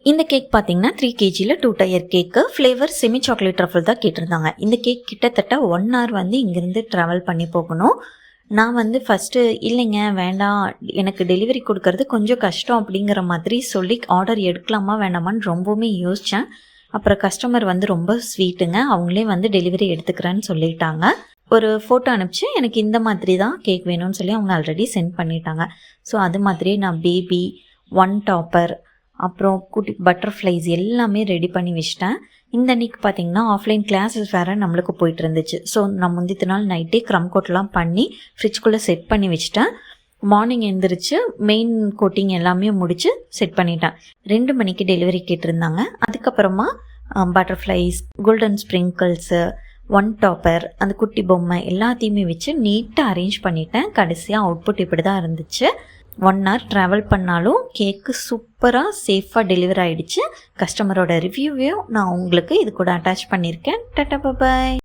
இந்த கேக் பார்த்தீங்கன்னா 3 kgல 2 டயர் கேக்கு. Flavour semi chocolate truffle தான் கேட்டிருந்தாங்க. இந்த கேக் கிட்டத்தட்ட 1 hour வந்து இங்கேருந்து ட்ராவல் பண்ணி போகணும். நான் வந்து ஃபஸ்ட்டு இல்லைங்க வேண்டாம், எனக்கு டெலிவரி கொடுக்கறது கொஞ்சம் கஷ்டம் அப்படிங்கிற மாதிரி சொல்லி ஆர்டர் எடுக்கலாமா வேண்டாமான்னு ரொம்பவுமே யோசித்தேன். அப்புறம் கஸ்டமர் வந்து ரொம்ப ஸ்வீட்டுங்க, அவங்களே வந்து டெலிவரி எடுத்துக்கிறேன்னு சொல்லிட்டாங்க. ஒரு ஃபோட்டோ அனுப்பிச்சு எனக்கு இந்த மாதிரி தான் கேக் வேணும்னு சொல்லி அவங்க ஆல்ரெடி சென்ட் பண்ணிட்டாங்க. ஸோ அது மாதிரியே நான் பேபி, 1 டாப்பர், அப்புறம் குட்டி பட்டர்ஃப்ளைஸ் எல்லாமே ரெடி பண்ணி வச்சிட்டேன். இந்த அன்றைக்கி பார்த்திங்கன்னா ஆஃப்லைன் கிளாஸஸ் வேறு நம்மளுக்கு போயிட்டு இருந்துச்சு. ஸோ நான் முந்தித்த நாள் நைட்டே க்ரம் கோட்லாம் பண்ணி ஃப்ரிட்ஜ்குள்ளே செட் பண்ணி வச்சுட்டேன். மார்னிங் எழுந்திரிச்சு மெயின் கோட்டிங் எல்லாமே முடித்து செட் பண்ணிட்டேன். 2 மணிக்கு டெலிவரி கேட்டிருந்தாங்க. அதுக்கப்புறமா பட்டர்ஃப்ளைஸ், கோல்டன் ஸ்ப்ரிங்கிள்ஸு, 1 டாப்பர், அந்த குட்டி பொம்மை எல்லாத்தையுமே வச்சு நீட்டாக அரேஞ்ச் பண்ணிட்டேன். கடைசியாக அவுட்புட் இப்படி தான் இருந்துச்சு. 1 hour ட்ராவல் பண்ணாலும் கேக்கு சூப்பராக சேஃபாக டெலிவர் ஆகிடுச்சு. கஸ்டமரோட ரிவ்யூவையும் நான் உங்களுக்கு இது கூட அட்டாச் பண்ணியிருக்கேன். டாடா பாய்.